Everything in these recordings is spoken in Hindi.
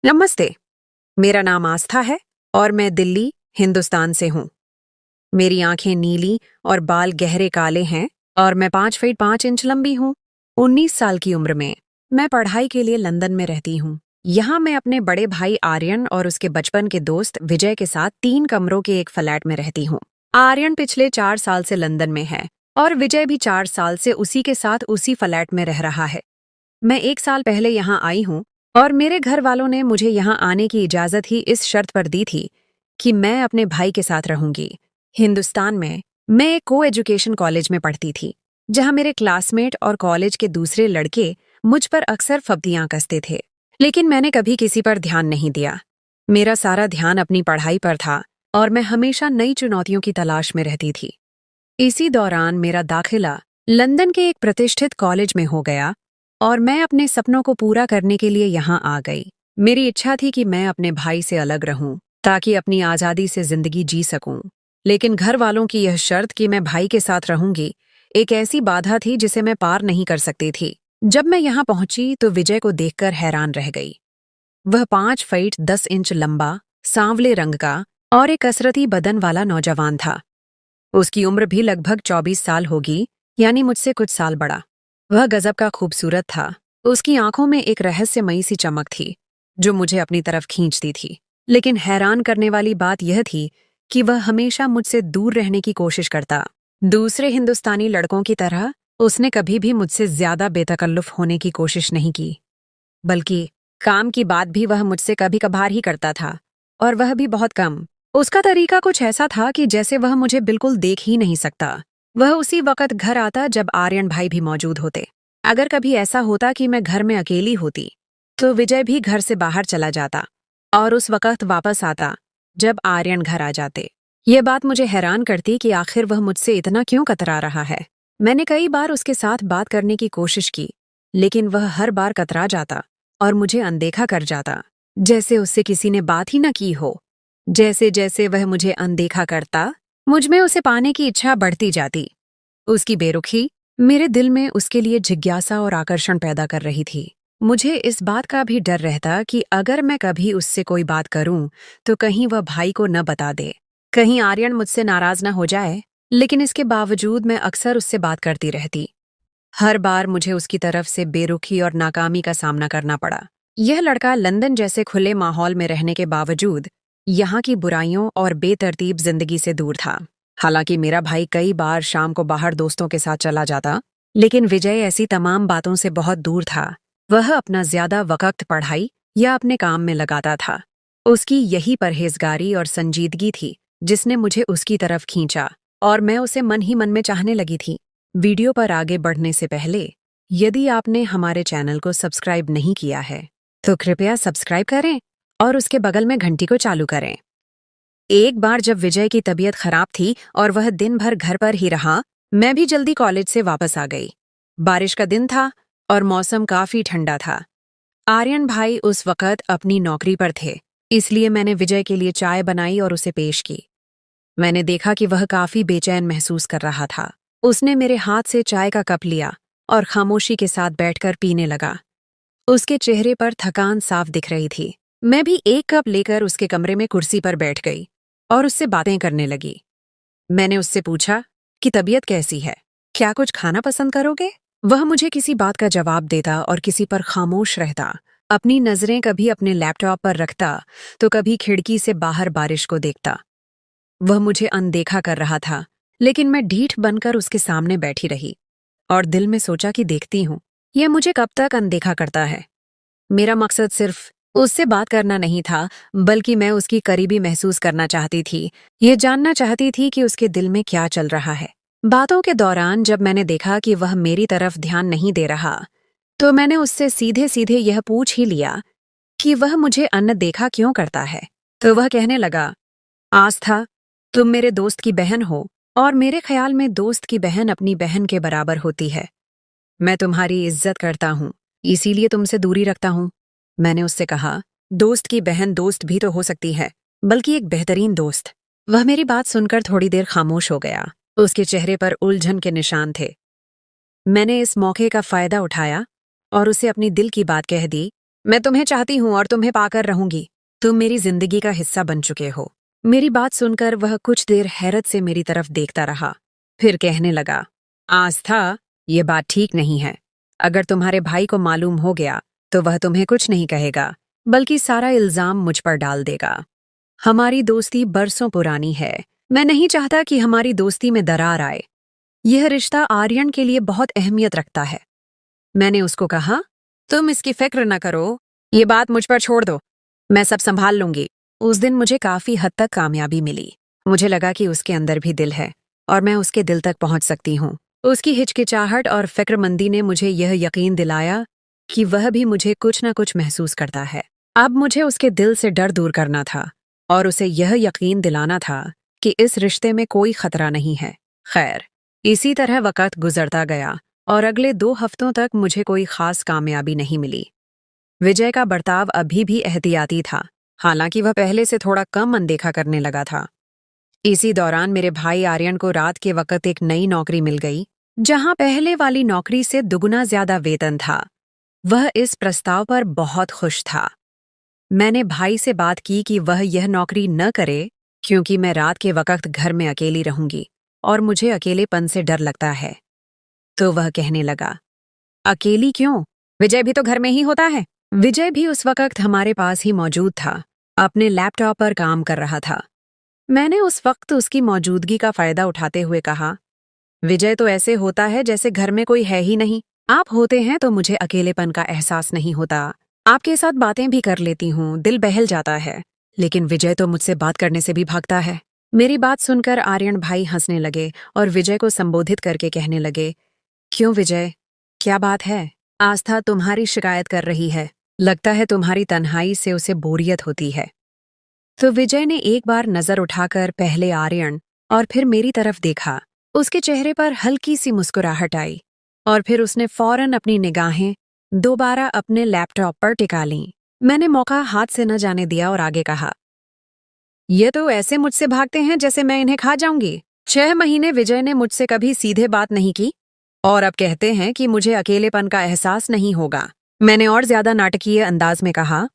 नमस्ते। मेरा नाम आस्था है और मैं दिल्ली, हिंदुस्तान से हूँ। मेरी आंखें नीली और बाल गहरे काले हैं और मैं 5 फीट 5 इंच लंबी हूँ। 19 साल की उम्र में मैं पढ़ाई के लिए लंदन में रहती हूँ। यहाँ मैं अपने बड़े भाई आर्यन और उसके बचपन के दोस्त विजय के साथ 3 कमरों के एक फ्लैट में रहती हूँ। आर्यन पिछले 4 साल से लंदन में है और विजय भी 4 साल से उसी के साथ उसी फ्लैट में रह रहा है। मैं 1 साल पहले यहाँ आई हूँ और मेरे घर वालों ने मुझे यहाँ आने की इजाज़त ही इस शर्त पर दी थी कि मैं अपने भाई के साथ रहूंगी। हिंदुस्तान में मैं एक को एजुकेशन कॉलेज में पढ़ती थी, जहाँ मेरे क्लासमेट और कॉलेज के दूसरे लड़के मुझ पर अक्सर फब्तियां कसते थे, लेकिन मैंने कभी किसी पर ध्यान नहीं दिया। मेरा सारा ध्यान अपनी पढ़ाई पर था और मैं हमेशा नई चुनौतियों की तलाश में रहती थी। इसी दौरान मेरा दाखिला लंदन के एक प्रतिष्ठित कॉलेज में हो गया और मैं अपने सपनों को पूरा करने के लिए यहाँ आ गई। मेरी इच्छा थी कि मैं अपने भाई से अलग रहूं ताकि अपनी आज़ादी से जिंदगी जी सकूं। लेकिन घर वालों की यह शर्त कि मैं भाई के साथ रहूंगी एक ऐसी बाधा थी जिसे मैं पार नहीं कर सकती थी। जब मैं यहाँ पहुंची तो विजय को देखकर हैरान रह गई। वह 5 फीट 10 इंच लंबा, सांवले रंग का और एक कसरती बदन वाला नौजवान था। उसकी उम्र भी लगभग 24 साल होगी, यानी मुझसे कुछ साल बड़ा। वह गजब का खूबसूरत था। उसकी आंखों में एक रहस्यमयी सी चमक थी जो मुझे अपनी तरफ खींचती थी। लेकिन हैरान करने वाली बात यह थी कि वह हमेशा मुझसे दूर रहने की कोशिश करता। दूसरे हिंदुस्तानी लड़कों की तरह उसने कभी भी मुझसे ज्यादा बेतकल्लुफ होने की कोशिश नहीं की, बल्कि काम की बात भी वह मुझसे कभी कभार ही करता था, और वह भी बहुत कम। उसका तरीका कुछ ऐसा था कि जैसे वह मुझे बिल्कुल देख ही नहीं सकता। वह उसी वक्त घर आता जब आर्यन भाई भी मौजूद होते। अगर कभी ऐसा होता कि मैं घर में अकेली होती तो विजय भी घर से बाहर चला जाता और उस वक्त वापस आता जब आर्यन घर आ जाते। ये बात मुझे हैरान करती कि आखिर वह मुझसे इतना क्यों कतरा रहा है। मैंने कई बार उसके साथ बात करने की कोशिश की, लेकिन वह हर बार कतरा जाता और मुझे अनदेखा कर जाता, जैसे उससे किसी ने बात ही न की हो। जैसे जैसे वह मुझे अनदेखा करता, मुझमें उसे पाने की इच्छा बढ़ती जाती। उसकी बेरुखी मेरे दिल में उसके लिए जिज्ञासा और आकर्षण पैदा कर रही थी। मुझे इस बात का भी डर रहता कि अगर मैं कभी उससे कोई बात करूं तो कहीं वह भाई को न बता दे, कहीं आर्यन मुझसे नाराज न हो जाए। लेकिन इसके बावजूद मैं अक्सर उससे बात करती रहती। हर बार मुझे उसकी तरफ से बेरुखी और नाकामी का सामना करना पड़ा। यह लड़का लंदन जैसे खुले माहौल में रहने के बावजूद यहाँ की बुराइयों और बेतरतीब जिंदगी से दूर था। हालांकि मेरा भाई कई बार शाम को बाहर दोस्तों के साथ चला जाता, लेकिन विजय ऐसी तमाम बातों से बहुत दूर था। वह अपना ज्यादा वक्त पढ़ाई या अपने काम में लगाता था। उसकी यही परहेजगारी और संजीदगी थी जिसने मुझे उसकी तरफ खींचा और मैं उसे मन ही मन में चाहने लगी थी। वीडियो पर आगे बढ़ने से पहले यदि आपने हमारे चैनल को सब्सक्राइब नहीं किया है तो कृपया सब्सक्राइब करें और उसके बगल में घंटी को चालू करें। एक बार जब विजय की तबीयत खराब थी और वह दिन भर घर पर ही रहा, मैं भी जल्दी कॉलेज से वापस आ गई। बारिश का दिन था और मौसम काफी ठंडा था। आर्यन भाई उस वक्त अपनी नौकरी पर थे, इसलिए मैंने विजय के लिए चाय बनाई और उसे पेश की। मैंने देखा कि वह काफी बेचैन महसूस कर रहा था। उसने मेरे हाथ से चाय का कप लिया और खामोशी के साथ बैठकर पीने लगा। उसके चेहरे पर थकान साफ दिख रही थी। मैं भी एक कप लेकर उसके कमरे में कुर्सी पर बैठ गई और उससे बातें करने लगी। मैंने उससे पूछा कि तबीयत कैसी है, क्या कुछ खाना पसंद करोगे? वह मुझे किसी बात का जवाब देता और किसी पर खामोश रहता। अपनी नजरें कभी अपने लैपटॉप पर रखता तो कभी खिड़की से बाहर बारिश को देखता। वह मुझे अनदेखा कर रहा था, लेकिन मैं ढीठ बनकर उसके सामने बैठी रही और दिल में सोचा कि देखती हूँ यह मुझे कब तक अनदेखा करता है। मेरा मकसद सिर्फ उससे बात करना नहीं था, बल्कि मैं उसकी करीबी महसूस करना चाहती थी। ये जानना चाहती थी कि उसके दिल में क्या चल रहा है। बातों के दौरान जब मैंने देखा कि वह मेरी तरफ ध्यान नहीं दे रहा, तो मैंने उससे सीधे सीधे यह पूछ ही लिया कि वह मुझे अनदेखा क्यों करता है। तो वह कहने लगा, आस्था, तुम मेरे दोस्त की बहन हो और मेरे ख्याल में दोस्त की बहन अपनी बहन के बराबर होती है। मैं तुम्हारी इज्जत करता हूँ, इसीलिए तुमसे दूरी रखता हूँ। मैंने उससे कहा, दोस्त की बहन दोस्त भी तो हो सकती है, बल्कि एक बेहतरीन दोस्त। वह मेरी बात सुनकर थोड़ी देर खामोश हो गया। उसके चेहरे पर उलझन के निशान थे। मैंने इस मौके का फायदा उठाया और उसे अपनी दिल की बात कह दी। मैं तुम्हें चाहती हूँ और तुम्हें पाकर रहूंगी। तुम मेरी जिंदगी का हिस्सा बन चुके हो। मेरी बात सुनकर वह कुछ देर हैरत से मेरी तरफ देखता रहा, फिर कहने लगा, आस्था, ये बात ठीक नहीं है। अगर तुम्हारे भाई को मालूम हो गया तो वह तुम्हें कुछ नहीं कहेगा, बल्कि सारा इल्जाम मुझ पर डाल देगा। हमारी दोस्ती बरसों पुरानी है। मैं नहीं चाहता कि हमारी दोस्ती में दरार आए। यह रिश्ता आर्यन के लिए बहुत अहमियत रखता है। मैंने उसको कहा, तुम इसकी फिक्र न करो, ये बात मुझ पर छोड़ दो, मैं सब संभाल लूंगी। उस दिन मुझे काफी हद तक कामयाबी मिली। मुझे लगा कि उसके अंदर भी दिल है और मैं उसके दिल तक पहुंच सकती हूँ। उसकी हिचकिचाहट और फिक्रमंदी ने मुझे यह यकीन दिलाया कि वह भी मुझे कुछ न कुछ महसूस करता है। अब मुझे उसके दिल से डर दूर करना था और उसे यह यकीन दिलाना था कि इस रिश्ते में कोई खतरा नहीं है। खैर, इसी तरह वक़्त गुजरता गया और अगले 2 हफ्तों तक मुझे कोई खास कामयाबी नहीं मिली। विजय का बर्ताव अभी भी एहतियाती था, हालांकि वह पहले से थोड़ा कम अनदेखा करने लगा था। इसी दौरान मेरे भाई आर्यन को रात के वक़्त एक नई नौकरी मिल गई, जहां पहले वाली नौकरी से दुगुना ज्यादा वेतन था। वह इस प्रस्ताव पर बहुत खुश था। मैंने भाई से बात की कि वह यह नौकरी न करे, क्योंकि मैं रात के वक़्त घर में अकेली रहूंगी और मुझे अकेलेपन से डर लगता है। तो वह कहने लगा, अकेली क्यों? विजय भी तो घर में ही होता है। विजय भी उस वक़्त हमारे पास ही मौजूद था, अपने लैपटॉप पर काम कर रहा था। मैंने उस वक्त उसकी मौजूदगी का फायदा उठाते हुए कहा, विजय तो ऐसे होता है जैसे घर में कोई है ही नहीं। आप होते हैं तो मुझे अकेलेपन का एहसास नहीं होता। आपके साथ बातें भी कर लेती हूँ, दिल बहल जाता है, लेकिन विजय तो मुझसे बात करने से भी भागता है। मेरी बात सुनकर आर्यन भाई हंसने लगे और विजय को संबोधित करके कहने लगे, क्यों विजय, क्या बात है? आस्था तुम्हारी शिकायत कर रही है। लगता है तुम्हारी तन्हाई से उसे बोरियत होती है। तो विजय ने एक बार नजर उठाकर पहले आर्यन और फिर मेरी तरफ देखा। उसके चेहरे पर हल्की सी मुस्कुराहट आई और फिर उसने फौरन अपनी निगाहें दोबारा अपने लैपटॉप पर टिका लीं। मैंने मौका हाथ से न जाने दिया और आगे कहा, ये तो ऐसे मुझसे भागते हैं जैसे मैं इन्हें खा जाऊंगी। 6 महीने विजय ने मुझसे कभी सीधे बात नहीं की और अब कहते हैं कि मुझे अकेलेपन का एहसास नहीं होगा। मैंने और ज्यादा नाटकीय अंदाज में कहा,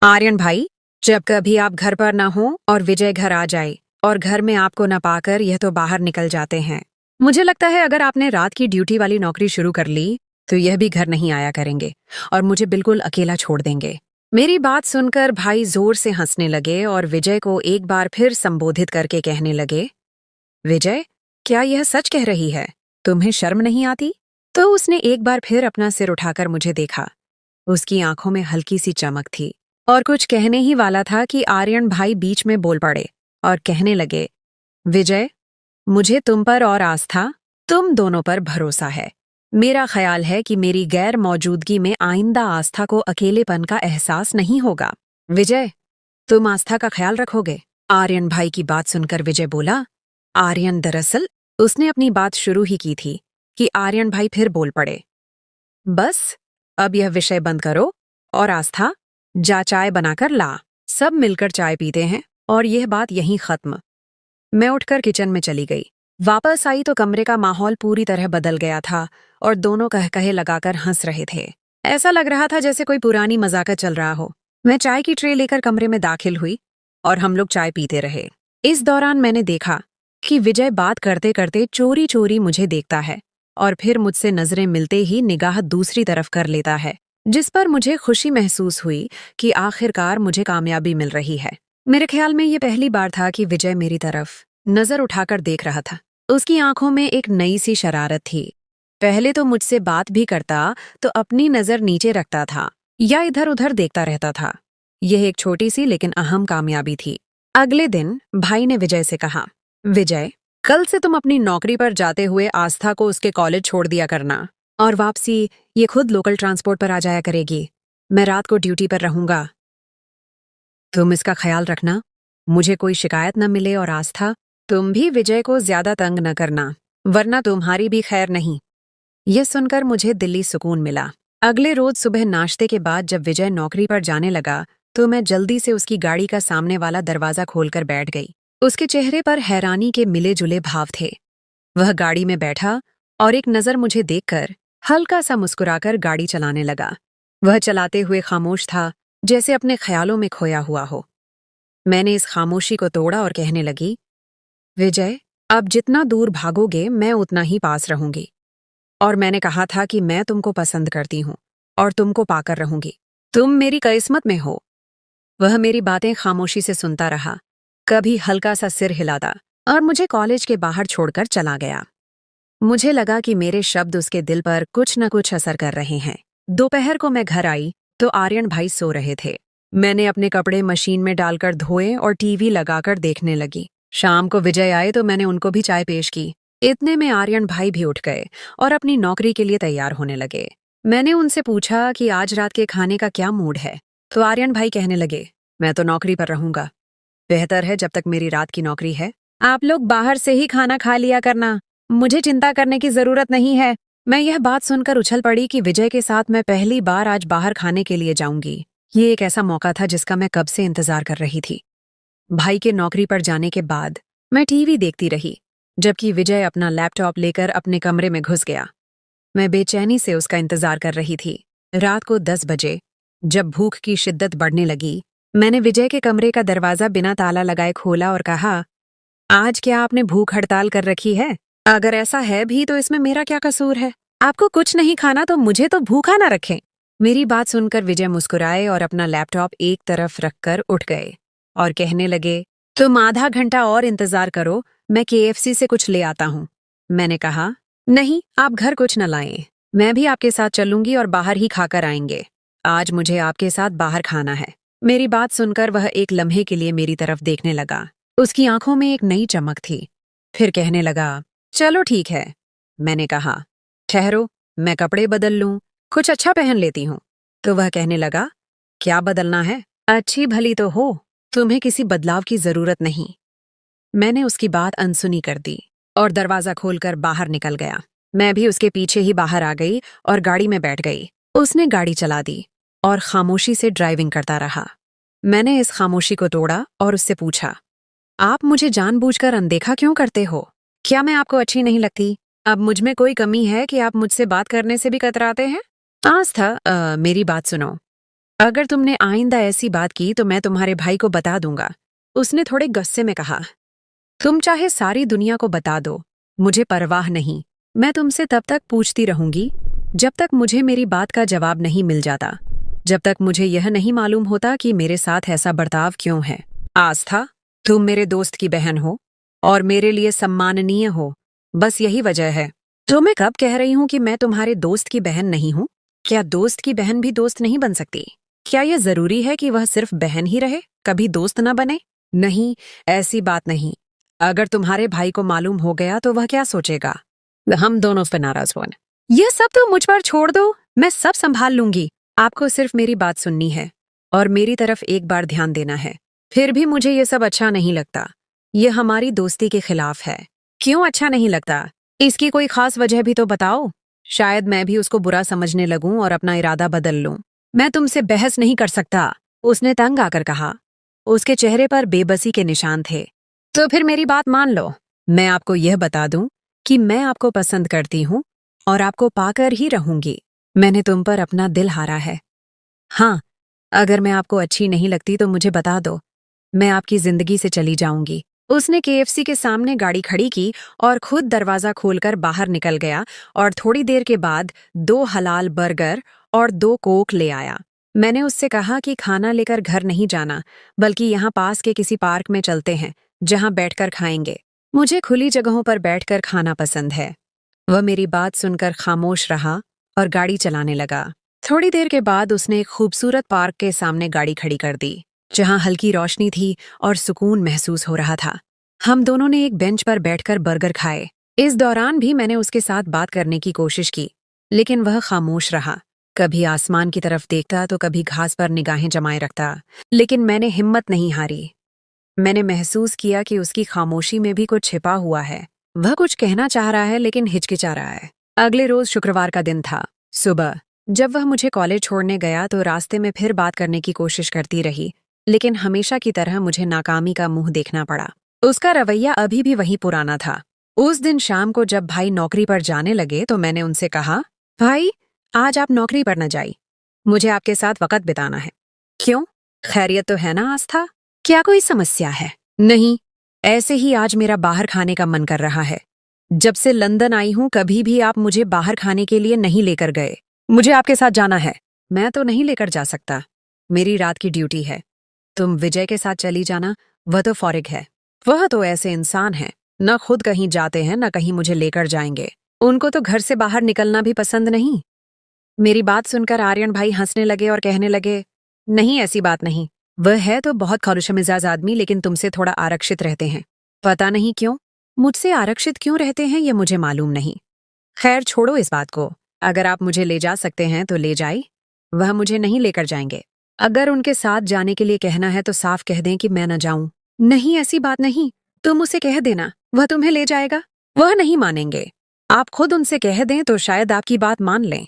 आर्यन भाई, जब कभी आप घर पर ना हो और विजय घर आ जाए और घर में आपको न पाकर यह तो बाहर निकल जाते हैं। मुझे लगता है अगर आपने रात की ड्यूटी वाली नौकरी शुरू कर ली तो यह भी घर नहीं आया करेंगे और मुझे बिल्कुल अकेला छोड़ देंगे। मेरी बात सुनकर भाई जोर से हंसने लगे और विजय को एक बार फिर संबोधित करके कहने लगे, विजय, क्या यह सच कह रही है? तुम्हें शर्म नहीं आती? तो उसने एक बार फिर अपना सिर उठाकर मुझे देखा। उसकी आंखों में हल्की सी चमक थी और कुछ कहने ही वाला था कि आर्यन भाई बीच में बोल पड़े और कहने लगे, विजय, मुझे तुम पर और आस्था, तुम दोनों पर भरोसा है। मेरा ख्याल है कि मेरी गैर मौजूदगी में आइंदा आस्था को अकेलेपन का एहसास नहीं होगा। विजय, तुम आस्था का ख्याल रखोगे? आर्यन भाई की बात सुनकर विजय बोला। आर्यन दरअसल उसने अपनी बात शुरू ही की थी कि आर्यन भाई फिर बोल पड़े, बस अब यह विषय बंद करो और आस्था, जा चाय बनाकर ला। सब मिलकर चाय पीते हैं और यह बात यहीं खत्म। मैं उठकर किचन में चली गई। वापस आई तो कमरे का माहौल पूरी तरह बदल गया था और दोनों कहकहे लगाकर हंस रहे थे। ऐसा लग रहा था जैसे कोई पुरानी मजाक चल रहा हो। मैं चाय की ट्रे लेकर कमरे में दाखिल हुई और हम लोग चाय पीते रहे। इस दौरान मैंने देखा कि विजय बात करते करते चोरी चोरी मुझे देखता है और फिर मुझसे नजरें मिलते ही निगाह दूसरी तरफ कर लेता है, जिस पर मुझे खुशी महसूस हुई कि आखिरकार मुझे कामयाबी मिल रही है। मेरे ख्याल में ये पहली बार था कि विजय मेरी तरफ नजर उठाकर देख रहा था। उसकी आंखों में एक नई सी शरारत थी। पहले तो मुझसे बात भी करता तो अपनी नजर नीचे रखता था या इधर उधर देखता रहता था। यह एक छोटी सी लेकिन अहम कामयाबी थी। अगले दिन भाई ने विजय से कहा, विजय, कल से तुम अपनी नौकरी पर जाते हुए आस्था को उसके कॉलेज छोड़ दिया करना और वापसी ये खुद लोकल ट्रांसपोर्ट पर आ जाया करेगी। मैं रात को ड्यूटी पर रहूंगा। तुम इसका ख्याल रखना, मुझे कोई शिकायत न मिले और आस्था, तुम भी विजय को ज्यादा तंग न करना, वरना तुम्हारी भी खैर नहीं। यह सुनकर मुझे दिली सुकून मिला। अगले रोज सुबह नाश्ते के बाद जब विजय नौकरी पर जाने लगा तो मैं जल्दी से उसकी गाड़ी का सामने वाला दरवाजा खोलकर बैठ गई। उसके चेहरे पर हैरानी के मिले जुले भाव थे। वह गाड़ी में बैठा और एक नजर मुझे देखकर हल्का सा मुस्कुराकर गाड़ी चलाने लगा। वह चलाते हुए खामोश था, जैसे अपने ख्यालों में खोया हुआ हो। मैंने इस खामोशी को तोड़ा और कहने लगी, विजय, अब जितना दूर भागोगे मैं उतना ही पास रहूंगी। और मैंने कहा था कि मैं तुमको पसंद करती हूँ और तुमको पाकर रहूंगी। तुम मेरी किस्मत में हो। वह मेरी बातें खामोशी से सुनता रहा, कभी हल्का सा सिर हिलाता और मुझे कॉलेज के बाहर छोड़कर चला गया। मुझे लगा कि मेरे शब्द उसके दिल पर कुछ न कुछ असर कर रहे हैं। दोपहर को मैं घर आई तो आर्यन भाई सो रहे थे। मैंने अपने कपड़े मशीन में डालकर धोए और टीवी लगाकर देखने लगी। शाम को विजय आए तो मैंने उनको भी चाय पेश की। इतने में आर्यन भाई भी उठ गए और अपनी नौकरी के लिए तैयार होने लगे। मैंने उनसे पूछा कि आज रात के खाने का क्या मूड है, तो आर्यन भाई कहने लगे, मैं तो नौकरी पर रहूंगा। बेहतर है जब तक मेरी रात की नौकरी है। आप लोग बाहर से ही खाना खा लिया करना, मुझे चिंता करने की जरूरत नहीं है। मैं यह बात सुनकर उछल पड़ी कि विजय के साथ मैं पहली बार आज बाहर खाने के लिए जाऊंगी। ये एक ऐसा मौका था जिसका मैं कब से इंतजार कर रही थी। भाई के नौकरी पर जाने के बाद मैं टीवी देखती रही, जबकि विजय अपना लैपटॉप लेकर अपने कमरे में घुस गया। मैं बेचैनी से उसका इंतजार कर रही थी। रात को 10 बजे, जब भूख की शिद्दत बढ़ने लगी, मैंने विजय के कमरे का दरवाजा बिना ताला लगाए खोला और कहा, आज क्या आपने भूख हड़ताल कर रखी है? अगर ऐसा है भी तो इसमें मेरा क्या कसूर है? आपको कुछ नहीं खाना तो मुझे तो भूखा ना रखें। मेरी बात सुनकर विजय मुस्कुराए और अपना लैपटॉप एक तरफ रखकर उठ गए और कहने लगे, तुम आधा घंटा और इंतजार करो, मैं KFC से कुछ ले आता हूँ। मैंने कहा, नहीं, आप घर कुछ न लाएं। मैं भी आपके साथ चलूंगी और बाहर ही खाकर आएंगे। आज मुझे आपके साथ बाहर खाना है। मेरी बात सुनकर वह एक लम्हे के लिए मेरी तरफ देखने लगा। उसकी आंखों में एक नई चमक थी। फिर कहने लगा, चलो ठीक है। मैंने कहा, ठहरो, मैं कपड़े बदल लूं, कुछ अच्छा पहन लेती हूँ। तो वह कहने लगा, क्या बदलना है? अच्छी भली तो हो, तुम्हें किसी बदलाव की जरूरत नहीं। मैंने उसकी बात अनसुनी कर दी और दरवाजा खोलकर बाहर निकल गया। मैं भी उसके पीछे ही बाहर आ गई और गाड़ी में बैठ गई। उसने गाड़ी चला दी और खामोशी से ड्राइविंग करता रहा। मैंने इस खामोशी को तोड़ा और उससे पूछा, आप मुझे जानबूझकर अनदेखा क्यों करते हो? क्या मैं आपको अच्छी नहीं लगती? अब मुझ में कोई कमी है कि आप मुझसे बात करने से भी कतराते हैं? आस्था, मेरी बात सुनो। अगर तुमने आइंदा ऐसी बात की तो मैं तुम्हारे भाई को बता दूंगा। उसने थोड़े गुस्से में कहा, तुम चाहे सारी दुनिया को बता दो, मुझे परवाह नहीं। मैं तुमसे तब तक पूछती रहूंगी जब तक मुझे मेरी बात का जवाब नहीं मिल जाता, जब तक मुझे यह नहीं मालूम होता कि मेरे साथ ऐसा बर्ताव क्यों है। आस्था, तुम मेरे दोस्त की बहन हो और मेरे लिए सम्माननीय हो, बस यही वजह है। तो मैं कब कह रही हूं कि मैं तुम्हारे दोस्त की बहन नहीं हूं? क्या दोस्त की बहन भी दोस्त नहीं बन सकती? क्या यह जरूरी है कि वह सिर्फ बहन ही रहे, कभी दोस्त न बने? नहीं, ऐसी बात नहीं। अगर तुम्हारे भाई को मालूम हो गया तो वह क्या सोचेगा? हम दोनों पे नाराज हुए। यह सब तो मुझ पर छोड़ दो, मैं सब संभाल लूंगी। आपको सिर्फ मेरी बात सुननी है और मेरी तरफ एक बार ध्यान देना है। फिर भी मुझे ये सब अच्छा नहीं लगता। ये हमारी दोस्ती के खिलाफ है। क्यों अच्छा नहीं लगता? इसकी कोई खास वजह भी तो बताओ। शायद मैं भी उसको बुरा समझने लगूं और अपना इरादा बदल लूं। मैं तुमसे बहस नहीं कर सकता, उसने तंग आकर कहा। उसके चेहरे पर बेबसी के निशान थे। तो फिर मेरी बात मान लो। मैं आपको यह बता दूं कि मैं आपको पसंद करती हूं और आपको पाकर ही रहूंगी। मैंने तुम पर अपना दिल हारा है। हाँ, अगर मैं आपको अच्छी नहीं लगती तो मुझे बता दो, मैं आपकी जिंदगी से चली जाऊंगी। उसने KFC के सामने गाड़ी खड़ी की और खुद दरवाजा खोलकर बाहर निकल गया और थोड़ी देर के बाद 2 हलाल बर्गर और 2 कोक ले आया। मैंने उससे कहा कि खाना लेकर घर नहीं जाना, बल्कि यहाँ पास के किसी पार्क में चलते हैं, जहाँ बैठकर खाएंगे। मुझे खुली जगहों पर बैठकर खाना पसंद है। वह मेरी बात सुनकर खामोश रहा और गाड़ी चलाने लगा। थोड़ी देर के बाद उसने एक खूबसूरत पार्क के सामने गाड़ी खड़ी कर दी, जहां हल्की रोशनी थी और सुकून महसूस हो रहा था। हम दोनों ने एक बेंच पर बैठकर बर्गर खाए। इस दौरान भी मैंने उसके साथ बात करने की कोशिश की, लेकिन वह खामोश रहा। कभी आसमान की तरफ देखता तो कभी घास पर निगाहें जमाए रखता, लेकिन मैंने हिम्मत नहीं हारी। मैंने महसूस किया कि उसकी खामोशी में भी कुछ छिपा हुआ है। वह कुछ कहना चाह रहा है लेकिन हिचकिचा रहा है। अगले रोज शुक्रवार का दिन था। सुबह जब वह मुझे कॉलेज छोड़ने गया तो रास्ते में फिर बात करने की कोशिश करती रही, लेकिन हमेशा की तरह मुझे नाकामी का मुंह देखना पड़ा। उसका रवैया अभी भी वही पुराना था। उस दिन शाम को जब भाई नौकरी पर जाने लगे तो मैंने उनसे कहा, भाई, आज आप नौकरी पर न जाइए। मुझे आपके साथ वक्त बिताना है। क्यों? खैरियत तो है ना आस्था? क्या कोई समस्या है? नहीं, ऐसे ही आज मेरा बाहर खाने का मन कर रहा है। जब से लंदन आई हूं कभी भी आप मुझे बाहर खाने के लिए नहीं लेकर गए। मुझे आपके साथ जाना है। मैं तो नहीं लेकर जा सकता, मेरी रात की ड्यूटी है। तुम विजय के साथ चली जाना, वह तो फौरिग है। वह तो ऐसे इंसान है, न खुद कहीं जाते हैं न कहीं मुझे लेकर जाएंगे। उनको तो घर से बाहर निकलना भी पसंद नहीं। मेरी बात सुनकर आर्यन भाई हंसने लगे और कहने लगे, नहीं ऐसी बात नहीं। वह है तो बहुत खौलशमिजाज आदमी, लेकिन तुमसे थोड़ा आरक्षित रहते हैं। पता नहीं क्यों मुझसे आरक्षित क्यों रहते हैं ये मुझे मालूम नहीं। खैर छोड़ो इस बात को। अगर आप मुझे ले जा सकते हैं तो ले जाइए। वह मुझे नहीं लेकर जाएंगे। अगर उनके साथ जाने के लिए कहना है तो साफ कह दें कि मैं न जाऊं। नहीं ऐसी बात नहीं, तुम उसे कह देना, वह तुम्हें ले जाएगा। वह नहीं मानेंगे। आप खुद उनसे कह दें तो शायद आपकी बात मान लें।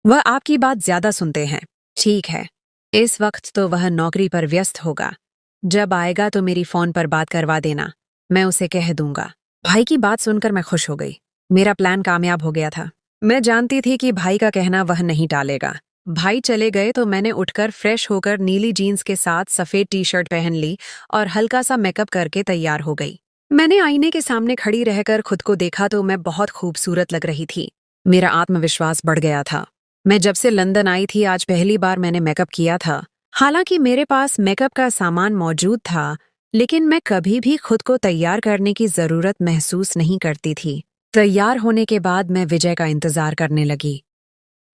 वह आपकी बात ज्यादा सुनते हैं। ठीक है, इस वक्त तो वह नौकरी पर व्यस्त होगा। जब आएगा तो मेरी फोन पर बात करवा देना, मैं उसे कह दूंगा। भाई की बात सुनकर मैं खुश हो गई। मेरा प्लान कामयाब हो गया था। मैं जानती थी कि भाई का कहना वह नहीं टालेगा। भाई चले गए तो मैंने उठकर फ्रेश होकर नीली जीन्स के साथ सफेद टी शर्ट पहन ली और हल्का सा मेकअप करके तैयार हो गई। मैंने आईने के सामने खड़ी रहकर खुद को देखा तो मैं बहुत खूबसूरत लग रही थी। मेरा आत्मविश्वास बढ़ गया था। मैं जब से लंदन आई थी आज पहली बार मैंने मेकअप किया था। हालांकि मेरे पास मेकअप का सामान मौजूद था, लेकिन मैं कभी भी खुद को तैयार करने की जरूरत महसूस नहीं करती थी। तैयार होने के बाद मैं विजय का इंतजार करने लगी।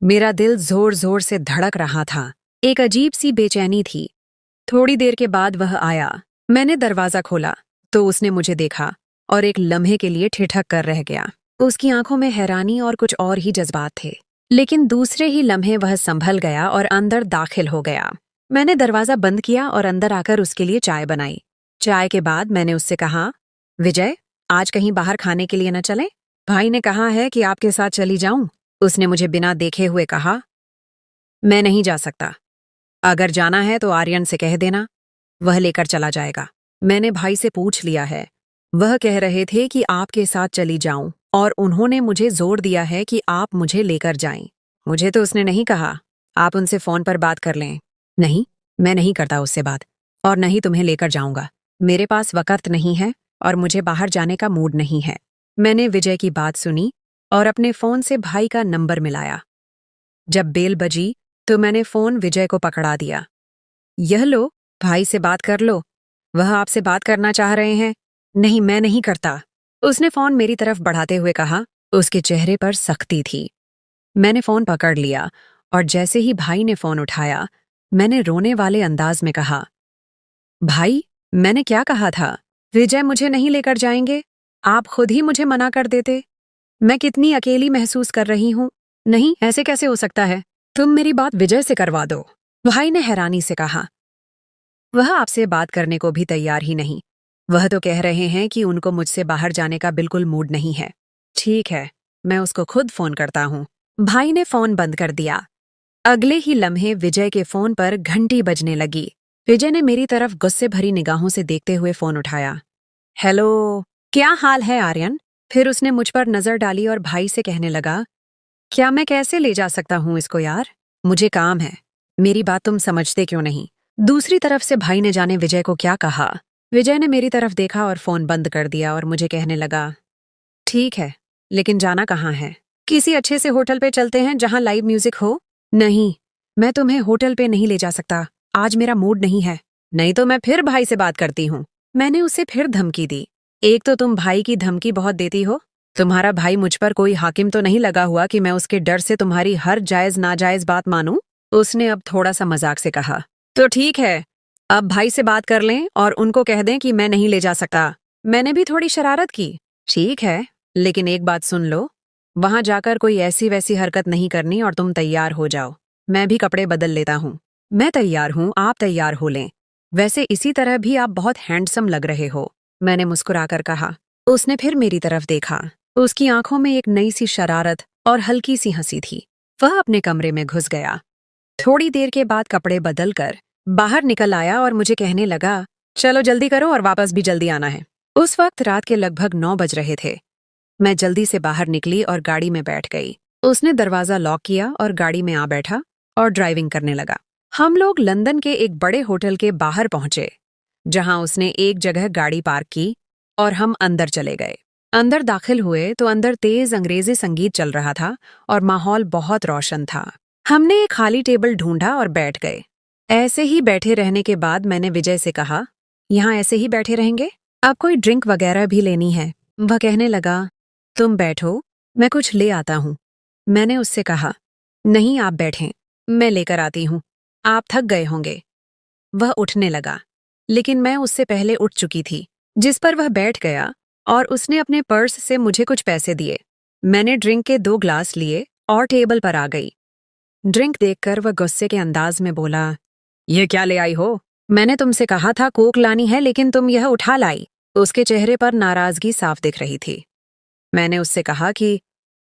मेरा दिल जोर जोर से धड़क रहा था। एक अजीब सी बेचैनी थी। थोड़ी देर के बाद वह आया। मैंने दरवाजा खोला तो उसने मुझे देखा और एक लम्हे के लिए ठिठक कर रह गया। उसकी आंखों में हैरानी और कुछ और ही जज्बात थे, लेकिन दूसरे ही लम्हे वह संभल गया और अंदर दाखिल हो गया। मैंने दरवाजा बंद किया और अंदर आकर उसके लिए चाय बनाई। चाय के बाद मैंने उससे कहा, विजय, आज कहीं बाहर खाने के लिए न चलें? भाई ने कहा है कि आपके साथ चली जाऊं। उसने मुझे बिना देखे हुए कहा, मैं नहीं जा सकता। अगर जाना है तो आर्यन से कह देना, वह लेकर चला जाएगा। मैंने भाई से पूछ लिया है। वह कह रहे थे कि आपके साथ चली जाऊं और उन्होंने मुझे जोर दिया है कि आप मुझे लेकर जाएं। मुझे तो उसने नहीं कहा। आप उनसे फोन पर बात कर लें। नहीं, मैं नहीं करता उससे बात, और नहीं तुम्हें लेकर जाऊंगा। मेरे पास वक्त नहीं है और मुझे बाहर जाने का मूड नहीं है। मैंने विजय की बात सुनी और अपने फोन से भाई का नंबर मिलाया। जब बेल बजी तो मैंने फोन विजय को पकड़ा दिया। यह लो, भाई से बात कर लो, वह आपसे बात करना चाह रहे हैं। नहीं, मैं नहीं करता, उसने फोन मेरी तरफ बढ़ाते हुए कहा। उसके चेहरे पर सख्ती थी। मैंने फोन पकड़ लिया और जैसे ही भाई ने फोन उठाया, मैंने रोने वाले अंदाज में कहा, भाई, मैंने क्या कहा था? विजय मुझे नहीं लेकर जाएंगे। आप खुद ही मुझे मना कर देते। मैं कितनी अकेली महसूस कर रही हूं। नहीं, ऐसे कैसे हो सकता है? तुम मेरी बात विजय से करवा दो, भाई ने हैरानी से कहा। वह आपसे बात करने को भी तैयार ही नहीं। वह तो कह रहे हैं कि उनको मुझसे बाहर जाने का बिल्कुल मूड नहीं है। ठीक है, मैं उसको खुद फोन करता हूँ। भाई ने फोन बंद कर दिया। अगले ही लम्हे विजय के फोन पर घंटी बजने लगी। विजय ने मेरी तरफ गुस्से भरी निगाहों से देखते हुए फोन उठाया। हेलो, क्या हाल है आर्यन? फिर उसने मुझ पर नजर डाली और भाई से कहने लगा, क्या मैं कैसे ले जा सकता हूँ इसको यार? मुझे काम है। मेरी बात तुम समझते क्यों नहीं? दूसरी तरफ से भाई ने जाने विजय को क्या कहा। विजय ने मेरी तरफ देखा और फोन बंद कर दिया और मुझे कहने लगा, ठीक है, लेकिन जाना कहाँ है? किसी अच्छे से होटल पे चलते हैं जहाँ लाइव म्यूजिक हो। नहीं, मैं तुम्हें होटल पे नहीं ले जा सकता। आज मेरा मूड नहीं है। नहीं तो मैं फिर भाई से बात करती हूँ। मैंने उसे फिर धमकी दी। एक तो तुम भाई की धमकी बहुत देती हो। तुम्हारा भाई मुझ पर कोई हाकिम तो नहीं लगा हुआ कि मैं उसके डर से तुम्हारी हर जायज नाजायज बात मानूं? उसने अब थोड़ा सा मजाक से कहा। तो ठीक है, अब भाई से बात कर लें और उनको कह दें कि मैं नहीं ले जा सकता। मैंने भी थोड़ी शरारत की। ठीक है, लेकिन एक बात सुन लो, वहां जाकर कोई ऐसी वैसी हरकत नहीं करनी और तुम तैयार हो जाओ। मैं भी कपड़े बदल लेता हूँ। मैं तैयार हूँ, आप तैयार हो लें। वैसे इसी तरह भी आप बहुत हैंडसम लग रहे हो, मैंने मुस्कुराकर कहा। उसने फिर मेरी तरफ देखा। उसकी आंखों में एक नई सी शरारत और हल्की सी हंसी थी। वह अपने कमरे में घुस गया। थोड़ी देर के बाद कपड़े बदलकर बाहर निकल आया और मुझे कहने लगा, चलो जल्दी करो और वापस भी जल्दी आना है। उस वक्त रात के लगभग 9 बज रहे थे। मैं जल्दी से बाहर निकली और गाड़ी में बैठ गई। उसने दरवाजा लॉक किया और गाड़ी में आ बैठा और ड्राइविंग करने लगा। हम लोग लंदन के एक बड़े होटल के बाहर पहुंचे, जहां उसने एक जगह गाड़ी पार्क की और हम अंदर चले गए। अंदर दाखिल हुए तो अंदर तेज अंग्रेजी संगीत चल रहा था और माहौल बहुत रोशन था। हमने एक खाली टेबल ढूंढा और बैठ गए। ऐसे ही बैठे रहने के बाद मैंने विजय से कहा, यहाँ ऐसे ही बैठे रहेंगे? अब कोई ड्रिंक वगैरह भी लेनी है? वह कहने लगा, तुम बैठो, मैं कुछ ले आता हूँ। मैंने उससे कहा, नहीं आप बैठें, मैं लेकर आती हूँ, आप थक गए होंगे। वह उठने लगा, लेकिन मैं उससे पहले उठ चुकी थी, जिस पर वह बैठ गया और उसने अपने पर्स से मुझे कुछ पैसे दिए। मैंने ड्रिंक के 2 ग्लास लिए और टेबल पर आ गई। ड्रिंक देखकर वह गुस्से के अंदाज में बोला, ये क्या ले आई हो? मैंने तुमसे कहा था कोक लानी है, लेकिन तुम यह उठा लाई। उसके चेहरे पर नाराजगी साफ दिख रही थी। मैंने उससे कहा कि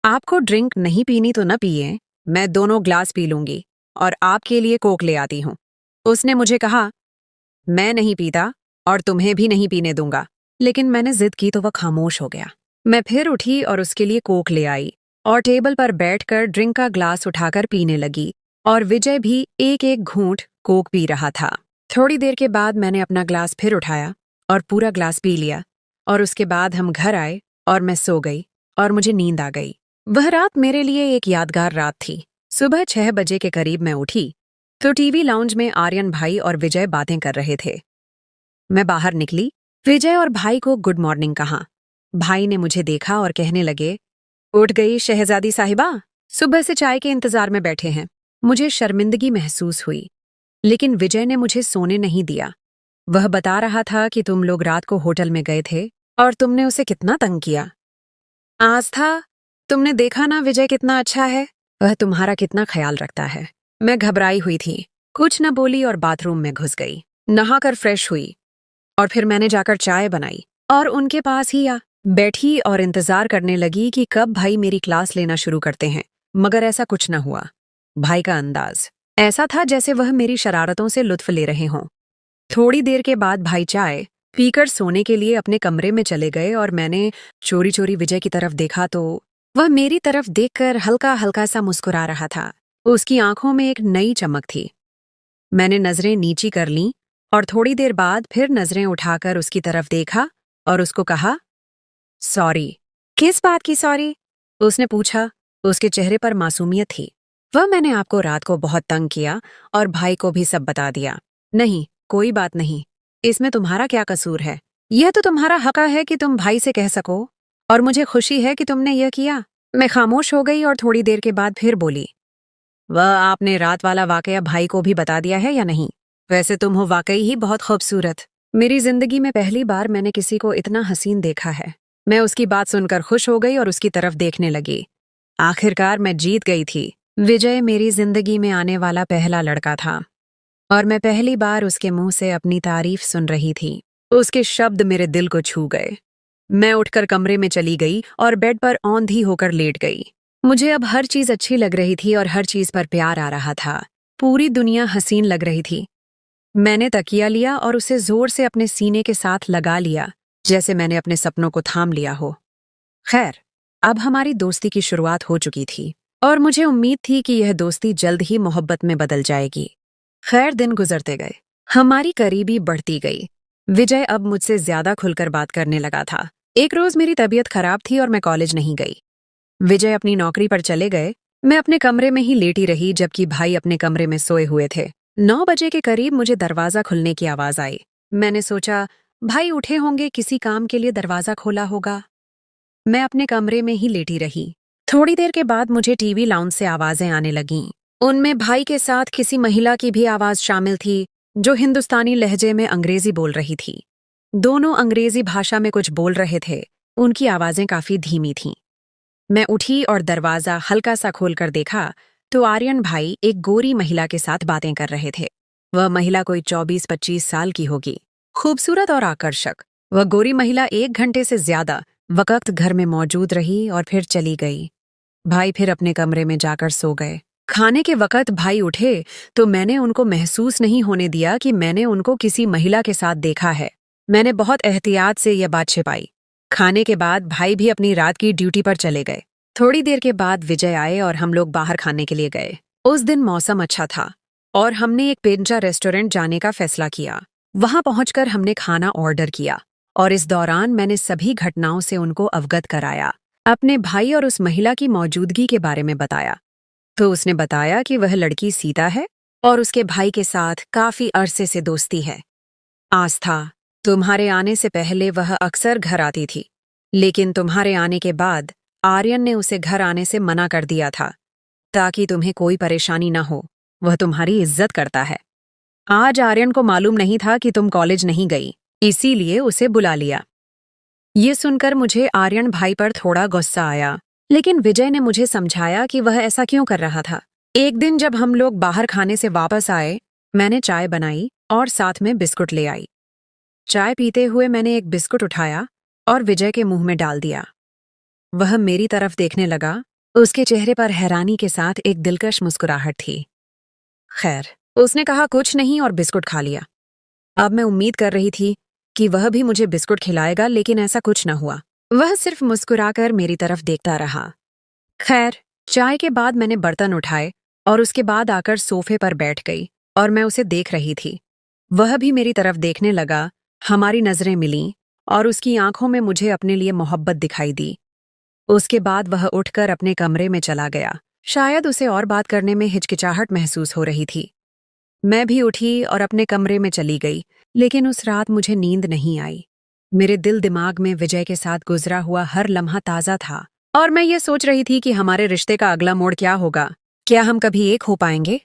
आपको ड्रिंक नहीं पीनी तो न पिए, मैं दोनों ग्लास पी लूंगी और आपके लिए कोक ले आती हूँ। उसने मुझे कहा, मैं नहीं पीता और तुम्हें भी नहीं पीने दूंगा, लेकिन मैंने जिद की तो वह खामोश हो गया। मैं फिर उठी और उसके लिए कोक ले आई और टेबल पर बैठकर ड्रिंक का ग्लास उठाकर पीने लगी और विजय भी एक एक घूंट कोक पी रहा था। थोड़ी देर के बाद मैंने अपना ग्लास फिर उठाया और पूरा ग्लास पी लिया और उसके बाद हम घर आए और मैं सो गई और मुझे नींद आ गई। वह रात मेरे लिए एक यादगार रात थी। सुबह 6 बजे के करीब मैं उठी तो टीवी लाउंज में आर्यन भाई और विजय बातें कर रहे थे। मैं बाहर निकली, विजय और भाई को गुड मॉर्निंग कहा। भाई ने मुझे देखा और कहने लगे, उठ गई शहजादी साहिबा, सुबह से चाय के इंतजार में बैठे हैं। मुझे शर्मिंदगी महसूस हुई, लेकिन विजय ने मुझे सोने नहीं दिया। वह बता रहा था कि तुम लोग रात को होटल में गए थे और तुमने उसे कितना तंग किया। आस्था, तुमने देखा ना विजय कितना अच्छा है, वह तुम्हारा कितना ख्याल रखता है। मैं घबराई हुई थी, कुछ न बोली और बाथरूम में घुस गई। नहाकर फ्रेश हुई और फिर मैंने जाकर चाय बनाई और उनके पास ही बैठी और इंतजार करने लगी कि कब भाई मेरी क्लास लेना शुरू करते हैं, मगर ऐसा कुछ न हुआ। भाई का अंदाज ऐसा था जैसे वह मेरी शरारतों से लुत्फ ले रहे हों। थोड़ी देर के बाद भाई चाय पीकर सोने के लिए अपने कमरे में चले गए और मैंने चोरी चोरी विजय की तरफ देखा तो वह मेरी तरफ देखकर हल्का हल्का सा मुस्कुरा रहा था। उसकी आंखों में एक नई चमक थी। मैंने नजरें नीची कर लीं और थोड़ी देर बाद फिर नजरें उठाकर उसकी तरफ देखा और उसको कहा, सॉरी। किस बात की सॉरी? उसने पूछा। उसके चेहरे पर मासूमियत थी। वह मैंने आपको रात को बहुत तंग किया और भाई को भी सब बता दिया। नहीं, कोई बात नहीं, इसमें तुम्हारा क्या कसूर है? यह तो तुम्हारा हक है कि तुम भाई से कह सको और मुझे खुशी है कि तुमने यह किया। मैं खामोश हो गई और थोड़ी देर के बाद फिर बोली, वह आपने रात वाला वाकया भाई को भी बता दिया है या नहीं? वैसे तुम हो वाकई ही बहुत खूबसूरत। मेरी जिंदगी में पहली बार मैंने किसी को इतना हसीन देखा है। मैं उसकी बात सुनकर खुश हो गई और उसकी तरफ देखने लगी। आखिरकार मैं जीत गई थी। विजय मेरी जिंदगी में आने वाला पहला लड़का था और मैं पहली बार उसके मुंह से अपनी तारीफ सुन रही थी। उसके शब्द मेरे दिल को छू गए। मैं उठकर कमरे में चली गई और बेड पर औंधी होकर लेट गई। मुझे अब हर चीज अच्छी लग रही थी और हर चीज पर प्यार आ रहा था। पूरी दुनिया हसीन लग रही थी। मैंने तकिया लिया और उसे जोर से अपने सीने के साथ लगा लिया, जैसे मैंने अपने सपनों को थाम लिया हो। खैर, अब हमारी दोस्ती की शुरुआत हो चुकी थी और मुझे उम्मीद थी कि यह दोस्ती जल्द ही मोहब्बत में बदल जाएगी। खैर, दिन गुजरते गए, हमारी करीबी बढ़ती गई। विजय अब मुझसे ज्यादा खुलकर बात करने लगा था। एक रोज मेरी तबीयत खराब थी और मैं कॉलेज नहीं गई। विजय अपनी नौकरी पर चले गए। मैं अपने कमरे में ही लेटी रही जबकि भाई अपने कमरे में सोए हुए थे। 9 बजे के करीब मुझे दरवाजा खुलने की आवाज आई। मैंने सोचा भाई उठे होंगे, किसी काम के लिए दरवाजा खोला होगा। मैं अपने कमरे में ही लेटी रही। थोड़ी देर के बाद मुझे टीवी लाउंज से आवाजें आने लगीं। उनमें भाई के साथ किसी महिला की भी आवाज शामिल थी जो हिंदुस्तानी लहजे में अंग्रेजी बोल रही थी। दोनों अंग्रेजी भाषा में कुछ बोल रहे थे। उनकी आवाजें काफी धीमी थीं। मैं उठी और दरवाजा हल्का सा खोलकर देखा तो आर्यन भाई एक गोरी महिला के साथ बातें कर रहे थे। वह महिला कोई 24-25 साल की होगी, खूबसूरत और आकर्षक। वह गोरी महिला 1 घंटे से ज्यादा वक्त घर में मौजूद रही और फिर चली गई। भाई फिर अपने कमरे में जाकर सो गए। खाने के वक्त भाई उठे तो मैंने उनको महसूस नहीं होने दिया कि मैंने उनको किसी महिला के साथ देखा है। मैंने बहुत एहतियात से यह बात छिपाई। खाने के बाद भाई भी अपनी रात की ड्यूटी पर चले गए। थोड़ी देर के बाद विजय आए और हम लोग बाहर खाने के लिए गए। उस दिन मौसम अच्छा था और हमने एक पिज्जा रेस्टोरेंट जाने का फैसला किया। वहां पहुंचकर हमने खाना ऑर्डर किया और इस दौरान मैंने सभी घटनाओं से उनको अवगत कराया, अपने भाई और उस महिला की मौजूदगी के बारे में बताया। तो उसने बताया कि वह लड़की सीता है और उसके भाई के साथ काफी अरसे से दोस्ती है। आस्था, तुम्हारे आने से पहले वह अक्सर घर आती थी, लेकिन तुम्हारे आने के बाद आर्यन ने उसे घर आने से मना कर दिया था ताकि तुम्हें कोई परेशानी ना हो। वह तुम्हारी इज्जत करता है। आज आर्यन को मालूम नहीं था कि तुम कॉलेज नहीं गई, इसीलिए उसे बुला लिया। ये सुनकर मुझे आर्यन भाई पर थोड़ा गुस्सा आया, लेकिन विजय ने मुझे समझाया कि वह ऐसा क्यों कर रहा था। एक दिन जब हम लोग बाहर खाने से वापस आए, मैंने चाय बनाई और साथ में बिस्कुट ले आई। चाय पीते हुए मैंने एक बिस्कुट उठाया और विजय के मुंह में डाल दिया। वह मेरी तरफ देखने लगा। उसके चेहरे पर हैरानी के साथ एक दिलकश मुस्कुराहट थी। खैर, उसने कहा कुछ नहीं और बिस्कुट खा लिया। अब मैं उम्मीद कर रही थी कि वह भी मुझे बिस्कुट खिलाएगा, लेकिन ऐसा कुछ न हुआ। वह सिर्फ मुस्कुराकर मेरी तरफ देखता रहा। खैर, चाय के बाद मैंने बर्तन उठाए और उसके बाद आकर सोफे पर बैठ गई और मैं उसे देख रही थी। वह भी मेरी तरफ देखने लगा। हमारी नजरें मिलीं और उसकी आंखों में मुझे अपने लिए मोहब्बत दिखाई दी। उसके बाद वह उठकर अपने कमरे में चला गया। शायद उसे और बात करने में हिचकिचाहट महसूस हो रही थी। मैं भी उठी और अपने कमरे में चली गई, लेकिन उस रात मुझे नींद नहीं आई। मेरे दिल दिमाग में विजय के साथ गुजरा हुआ हर लम्हा ताज़ा था और मैं ये सोच रही थी कि हमारे रिश्ते का अगला मोड़ क्या होगा। क्या हम कभी एक हो पाएंगे?